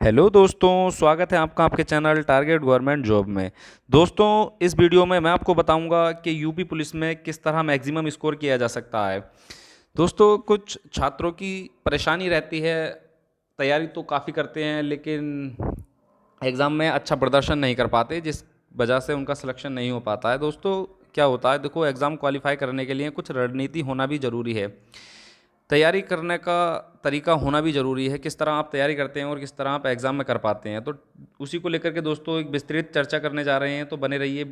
Hello दोस्तों, स्वागत है आपका आपके चैनल टारगेट गवर्नमेंट जॉब में। दोस्तों, इस वीडियो में मैं आपको बताऊंगा कि यूपी पुलिस में किस तरह मैक्सिमम स्कोर किया जा सकता है। दोस्तों, कुछ छात्रों की परेशानी रहती है, तैयारी तो काफ़ी करते हैं लेकिन एग्ज़ाम में अच्छा प्रदर्शन नहीं कर पाते, जिस वजह से उनका सिलेक्शन नहीं हो पाता है। दोस्तों, क्या होता है, देखो, एग्ज़ाम क्वालिफाई करने के लिए कुछ रणनीति होना भी ज़रूरी है। तैयारी करने का तरीका होना भी ज़रूरी है, किस तरह आप तैयारी करते हैं और किस तरह आप एग्ज़ाम में कर पाते हैं। तो उसी को लेकर के दोस्तों एक विस्तृत चर्चा करने जा रहे हैं, तो बने रहिए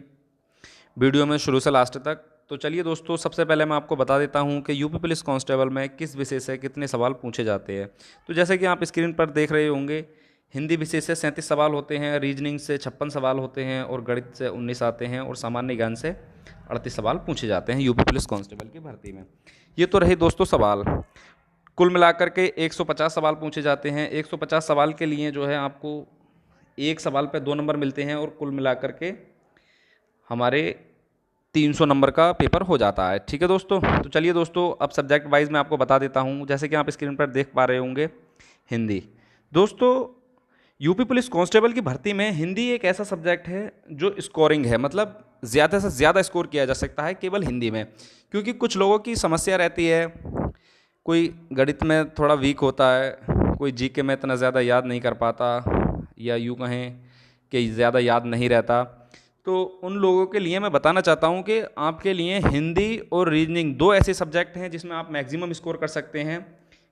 वीडियो में शुरू से लास्ट तक। तो चलिए दोस्तों, सबसे पहले मैं आपको बता देता हूं कि यूपी पुलिस कांस्टेबल में किस विषय से कितने सवाल पूछे जाते हैं। तो जैसे कि आप स्क्रीन पर देख रहे होंगे, हिंदी विषय से 37 सवाल होते हैं, रीजनिंग से 56 सवाल होते हैं और गणित से 19 आते हैं और सामान्य ज्ञान से 38 सवाल पूछे जाते हैं यूपी पुलिस कांस्टेबल की भर्ती में। ये तो रहे दोस्तों सवाल। कुल मिलाकर के 150 सवाल पूछे जाते हैं। 150 सवाल के लिए जो है आपको एक सवाल पे 2 नंबर मिलते हैं और कुल मिलाकर के हमारे 300 नंबर का पेपर हो जाता है। ठीक है दोस्तों, तो चलिए दोस्तों, अब सब्जेक्ट वाइज मैं आपको बता देता हूँ। जैसे कि आप स्क्रीन पर देख पा रहे होंगे, हिंदी। दोस्तों, यूपी पुलिस कांस्टेबल की भर्ती में हिंदी एक ऐसा सब्जेक्ट है जो स्कोरिंग है, मतलब ज़्यादा से ज़्यादा स्कोर किया जा सकता है केवल हिंदी में। क्योंकि कुछ लोगों की समस्या रहती है, कोई गणित में थोड़ा वीक होता है, कोई जीके में इतना ज़्यादा याद नहीं कर पाता, या यूँ कहें कि ज़्यादा याद नहीं रहता। तो उन लोगों के लिए मैं बताना चाहता हूँ कि आपके लिए हिंदी और रीजनिंग दो ऐसे सब्जेक्ट हैं जिसमें आप मैक्सिमम स्कोर कर सकते हैं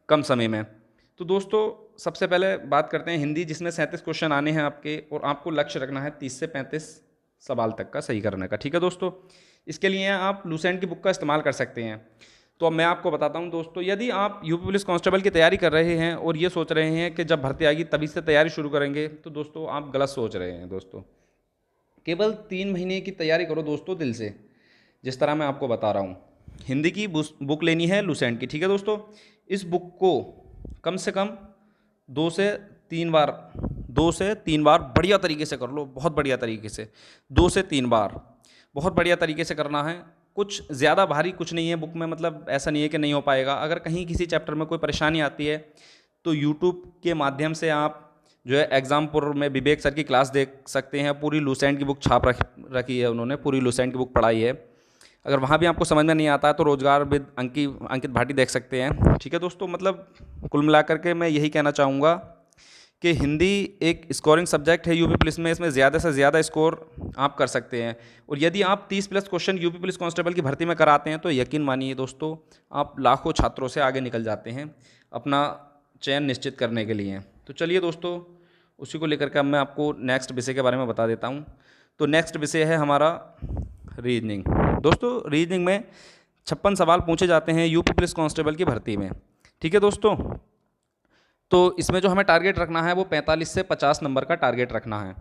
कम समय में। तो दोस्तों, सबसे पहले बात करते हैं हिंदी, जिसमें 37 क्वेश्चन आने हैं आपके, और आपको लक्ष्य रखना है 30 से 35 सवाल तक का सही करने का। ठीक है दोस्तों, इसके लिए आप लूसेंट की बुक का इस्तेमाल कर सकते हैं। तो अब मैं आपको बताता हूं दोस्तों, यदि आप यूपी पुलिस कांस्टेबल की तैयारी कर रहे हैं और ये सोच रहे हैं कि जब भर्ती आएगी तभी से तैयारी शुरू करेंगे, तो दोस्तों आप गलत सोच रहे हैं। दोस्तों, केवल 3 महीने की तैयारी करो दोस्तों दिल से, जिस तरह मैं आपको बता रहा हूँ। हिंदी की बुक लेनी है लूसेंट की। ठीक है दोस्तों, इस बुक को कम से कम 2 से 3 बार 2 से 3 बार बढ़िया तरीके से कर लो, बहुत बढ़िया तरीके से। 2 से 3 बार बहुत बढ़िया तरीके से करना है। कुछ ज़्यादा भारी कुछ नहीं है बुक में, मतलब ऐसा नहीं है कि नहीं हो पाएगा। अगर कहीं किसी चैप्टर में कोई परेशानी आती है तो यूट्यूब के माध्यम से आप जो है एग्जामपुर में विवेक सर की क्लास देख सकते हैं। पूरी लूसेंट की बुक छाप रखी है उन्होंने, पूरी लूसेंट की बुक पढ़ाई है। अगर वहाँ भी आपको समझ में नहीं आता है तो रोजगार विद अंकित भाटी देख सकते हैं। ठीक है दोस्तों, मतलब कुल मिलाकर के मैं यही कहना चाहूँगा कि हिंदी एक स्कोरिंग सब्जेक्ट है यूपी पुलिस में, इसमें ज़्यादा से ज़्यादा स्कोर आप कर सकते हैं। और यदि आप 30+ क्वेश्चन यूपी पुलिस कांस्टेबल की भर्ती में कराते हैं तो यकीन मानिए दोस्तों, आप लाखों छात्रों से आगे निकल जाते हैं अपना चयन निश्चित करने के लिए। तो चलिए दोस्तों, उसी को लेकर के अब मैं आपको नेक्स्ट विषय के बारे में बता देता हूँ। तो नेक्स्ट विषय है हमारा रीजनिंग। दोस्तों, रीजनिंग में 56 सवाल पूछे जाते हैं यूपी पुलिस कांस्टेबल की भर्ती में। ठीक है दोस्तों, तो इसमें जो हमें टारगेट रखना है वो 45 से 50 नंबर का टारगेट रखना है।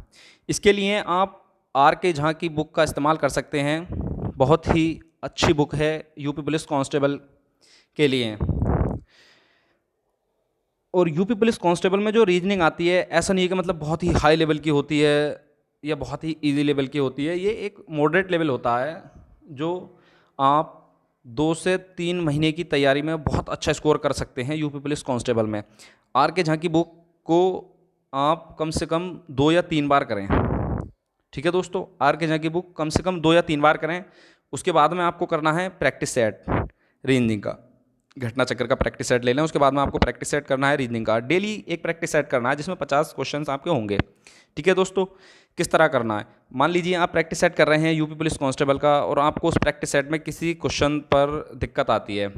इसके लिए आप आर के झा की बुक का इस्तेमाल कर सकते हैं, बहुत ही अच्छी बुक है यूपी पुलिस कांस्टेबल के लिए। और यूपी पुलिस कांस्टेबल में जो रीजनिंग आती है, ऐसा नहीं है कि मतलब बहुत ही हाई लेवल की होती है या बहुत ही इजी लेवल की होती है। ये एक मॉडरेट लेवल होता है जो आप 2 से 3 महीने की तैयारी में बहुत अच्छा स्कोर कर सकते हैं यूपी पुलिस कांस्टेबल में। आर के झा की बुक को आप कम से कम 2 या 3 बार करें। ठीक है दोस्तों, आर के झा की बुक कम से कम 2 या 3 बार करें। उसके बाद में आपको करना है प्रैक्टिस सेट रीजनिंग का, घटना चक्र का प्रैक्टिस सेट ले लें। उसके बाद में आपको प्रैक्टिस सेट करना है रीजनिंग का, डेली एक प्रैक्टिस सेट करना है जिसमें 50 क्वेश्चन आपके होंगे। ठीक है दोस्तों, किस तरह करना है, मान लीजिए आप प्रैक्टिस सेट कर रहे हैं यूपी पुलिस कांस्टेबल का और आपको उस प्रैक्टिस सेट में किसी क्वेश्चन पर दिक्कत आती है।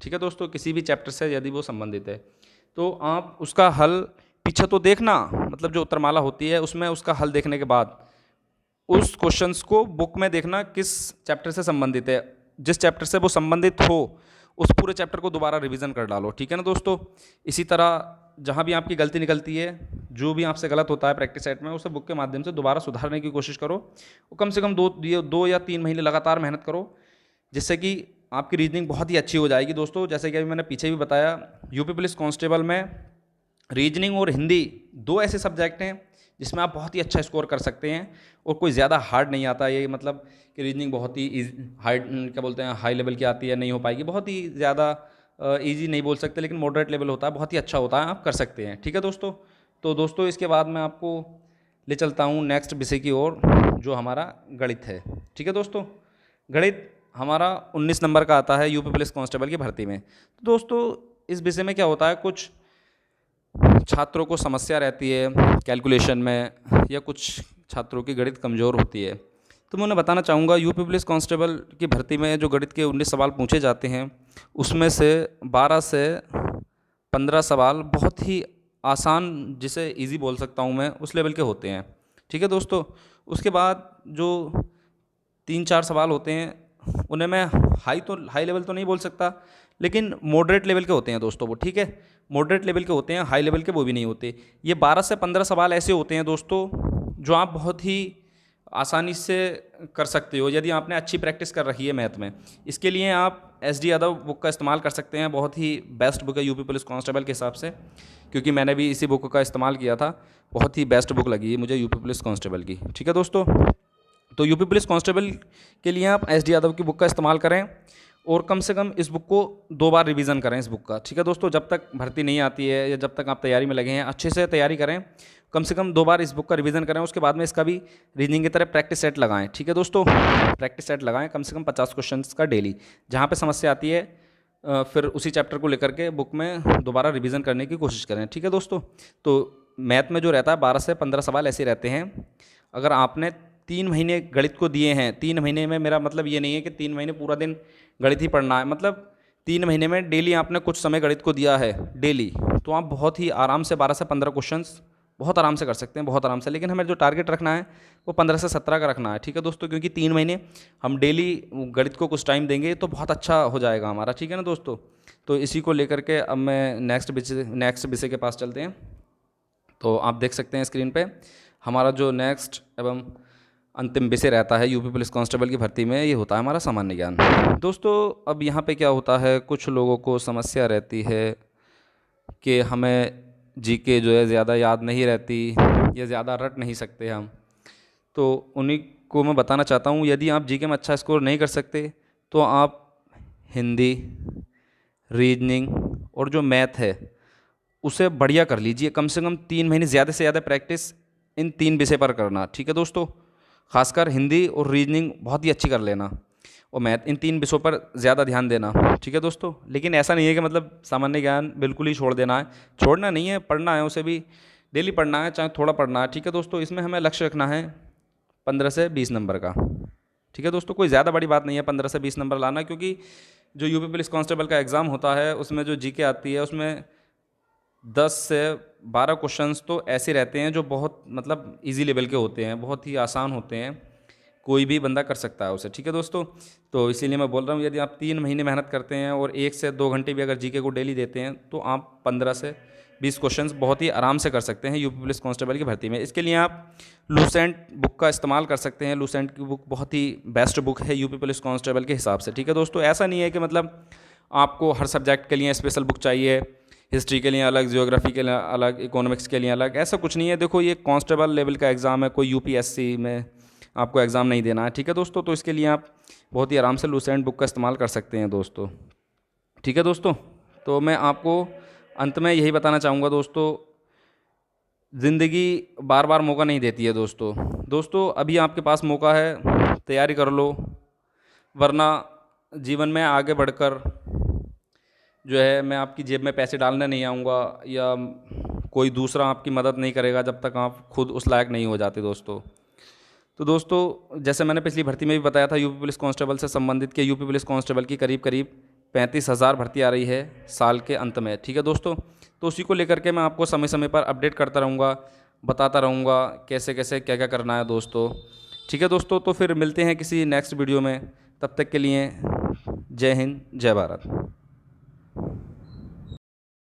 ठीक है दोस्तों, किसी भी चैप्टर से यदि वो संबंधित है तो आप उसका हल पीछे तो देखना, मतलब जो उत्तरमाला होती है उसमें उसका हल देखने के बाद उस क्वेश्चंस को बुक में देखना किस चैप्टर से संबंधित है। जिस चैप्टर से वो संबंधित हो उस पूरे चैप्टर को दोबारा रिवीजन कर डालो। ठीक है ना दोस्तों, इसी तरह जहाँ भी आपकी गलती निकलती है, जो भी आपसे गलत होता है प्रैक्टिस सेट में, उसे बुक के माध्यम से दोबारा सुधारने की कोशिश करो। और कम से कम 2 या 3 महीने लगातार मेहनत करो, जिससे कि आपकी रीजनिंग बहुत ही अच्छी हो जाएगी। दोस्तों, जैसे कि अभी मैंने पीछे भी बताया, यूपी पुलिस कांस्टेबल में रीजनिंग और हिंदी दो ऐसे सब्जेक्ट हैं जिसमें आप बहुत ही अच्छा स्कोर कर सकते हैं और कोई ज़्यादा हार्ड नहीं आता। ये मतलब कि रीजनिंग बहुत ही हाई, क्या बोलते हैं, हाई लेवल की आती है, नहीं हो पाएगी। बहुत ही ज़्यादा इजी नहीं बोल सकते, लेकिन मॉडरेट लेवल होता है, बहुत ही अच्छा होता है, आप कर सकते हैं। ठीक है दोस्तों, तो दोस्तों इसके बाद मैं आपको ले चलता हूँ नेक्स्ट विषय की ओर, जो हमारा गणित है। ठीक है दोस्तों, गणित हमारा 19 नंबर का आता है यूपी पुलिस कांस्टेबल की भर्ती में। तो दोस्तों इस विषय में क्या होता है, कुछ छात्रों को समस्या रहती है कैलकुलेशन में, या कुछ छात्रों की गणित कमज़ोर होती है। तो मैं उन्हें बताना चाहूँगा, यूपी पुलिस कांस्टेबल की भर्ती में जो गणित के 19 सवाल पूछे जाते हैं, उसमें से 12 से 15 सवाल बहुत ही आसान, जिसे इजी बोल सकता हूँ मैं, उस लेवल के होते हैं। ठीक है दोस्तों, उसके बाद जो 3-4 सवाल होते हैं, उन्हें मैं हाई लेवल तो नहीं बोल सकता, लेकिन मॉडरेट लेवल के होते हैं दोस्तों वो। ठीक है, मॉडरेट लेवल के होते हैं, हाई लेवल के वो भी नहीं होते। ये 12 से 15 सवाल ऐसे होते हैं दोस्तों, जो आप बहुत ही आसानी से कर सकते हो यदि आपने अच्छी प्रैक्टिस कर रखी है मैथ में। इसके लिए आप SD यादव बुक का इस्तेमाल कर सकते हैं, बहुत ही बेस्ट बुक है यूपी पुलिस कांस्टेबल के हिसाब से, क्योंकि मैंने भी इसी बुक का इस्तेमाल किया था। बहुत ही बेस्ट बुक लगी है मुझे यूपी पुलिस कांस्टेबल की। ठीक है दोस्तों, तो यूपी पुलिस कांस्टेबल के लिए आप SD यादव की बुक का इस्तेमाल करें, और कम से कम इस बुक को 2 बार रिवीजन करें इस बुक का। ठीक है दोस्तों, जब तक भर्ती नहीं आती है या जब तक आप तैयारी में लगे हैं, अच्छे से तैयारी करें, कम से कम 2 बार इस बुक का रिवीजन करें। उसके बाद में इसका भी रीजनिंग की तरह प्रैक्टिस सेट लगाएं। ठीक है दोस्तों, प्रैक्टिस सेट लगाएं कम से कम 50 क्वेश्चंस का डेली। जहाँ पे समस्या आती है फिर उसी चैप्टर को लेकर के बुक में दोबारा रिवीजन करने की कोशिश करें। ठीक है दोस्तों, तो मैथ में जो रहता है 12 से 15 सवाल ऐसे रहते हैं। अगर आपने 3 महीने गणित को दिए हैं, 3 महीने में मेरा मतलब ये नहीं है कि 3 महीने पूरा दिन गणित ही पढ़ना है, मतलब 3 महीने में डेली आपने कुछ समय गणित को दिया है डेली, तो आप बहुत ही आराम से 12 से 15 क्वेश्चंस बहुत आराम से कर सकते हैं, बहुत आराम से। लेकिन हमें जो टारगेट रखना है वो 15 से 17 का रखना है। ठीक है दोस्तों, क्योंकि 3 महीने हम डेली गणित को कुछ टाइम देंगे तो बहुत अच्छा हो जाएगा हमारा। ठीक है ना दोस्तों, तो इसी को लेकर के अब मैं नेक्स्ट विषय के पास चलते हैं। तो आप देख सकते हैं स्क्रीन पे हमारा जो नेक्स्ट एवं अंतिम विषय रहता है यूपी पुलिस कांस्टेबल की भर्ती में, ये होता है हमारा सामान्य ज्ञान। दोस्तों अब यहाँ पे क्या होता है, कुछ लोगों को समस्या रहती है कि हमें जीके जो है ज़्यादा याद नहीं रहती, या ज़्यादा रट नहीं सकते हम। तो उन्हीं को मैं बताना चाहता हूँ, यदि आप जीके में अच्छा स्कोर नहीं कर सकते तो आप हिंदी, रीजनिंग और जो मैथ है उसे बढ़िया कर लीजिए। कम से कम 3 महीने ज़्यादा से ज़्यादा प्रैक्टिस इन 3 विषय पर करना। ठीक है दोस्तों, खासकर हिंदी और रीजनिंग बहुत ही अच्छी कर लेना, और मैथ, इन 3 विषयों पर ज़्यादा ध्यान देना। ठीक है दोस्तों, लेकिन ऐसा नहीं है कि मतलब सामान्य ज्ञान बिल्कुल ही छोड़ देना है, छोड़ना नहीं है, पढ़ना है, उसे भी डेली पढ़ना है, चाहे थोड़ा पढ़ना है। ठीक है दोस्तों, इसमें हमें लक्ष्य रखना है 15 से 20 नंबर का। ठीक है दोस्तों, कोई ज़्यादा बड़ी बात नहीं है 15 से 20 नंबर लाना, क्योंकि जो यूपी पुलिस कांस्टेबल का एग्ज़ाम होता है उसमें जो जीके आती है उसमें 10 से 12 क्वेश्चंस तो ऐसे रहते हैं जो बहुत मतलब इजी लेवल के होते हैं, बहुत ही आसान होते हैं, कोई भी बंदा कर सकता है उसे। ठीक है दोस्तों, तो इसीलिए मैं बोल रहा हूँ, यदि आप 3 महीने मेहनत करते हैं और 1 से 2 घंटे भी अगर जीके को डेली देते हैं तो आप 15 से 20 क्वेश्चंस बहुत ही आराम से कर सकते हैं यूपी पुलिस कांस्टेबल की भर्ती में। इसके लिए आप लूसेंट बुक का इस्तेमाल कर सकते हैं। लूसेंट की बुक बहुत ही बेस्ट बुक है यूपी पुलिस कांस्टेबल के हिसाब से। ठीक है दोस्तों, ऐसा नहीं है कि मतलब आपको हर सब्जेक्ट के लिए स्पेशल बुक चाहिए, हिस्ट्री के लिए अलग, ज्योग्राफी के लिए अलग, इकोनॉमिक्स के लिए अलग, ऐसा कुछ नहीं है। देखो ये कांस्टेबल लेवल का एग्ज़ाम है, कोई यूपीएससी में आपको एग्ज़ाम नहीं देना है। ठीक है दोस्तों, तो इसके लिए आप बहुत ही आराम से लूसेंट बुक का इस्तेमाल कर सकते हैं दोस्तों। ठीक है दोस्तों, तो मैं आपको अंत में यही बताना चाहूँगा दोस्तों, ज़िंदगी बार बार मौका नहीं देती है दोस्तों अभी आपके पास मौका है, तैयारी कर लो, वरना जीवन में आगे बढ़कर जो है मैं आपकी जेब में पैसे डालने नहीं आऊँगा, या कोई दूसरा आपकी मदद नहीं करेगा जब तक आप खुद उस लायक नहीं हो जाते दोस्तों। तो दोस्तों जैसे मैंने पिछली भर्ती में भी बताया था यूपी पुलिस कांस्टेबल से संबंधित, कि यूपी पुलिस कांस्टेबल की करीब करीब 35,000 भर्ती आ रही है साल के अंत में। ठीक है दोस्तों, तो उसी को लेकर के मैं आपको समय समय पर अपडेट करता रहूँगा, बताता रहूँगा कैसे कैसे क्या क्या करना है दोस्तों। ठीक है दोस्तों, तो फिर मिलते हैं किसी नेक्स्ट वीडियो में, तब तक के लिए जय हिंद, जय भारत।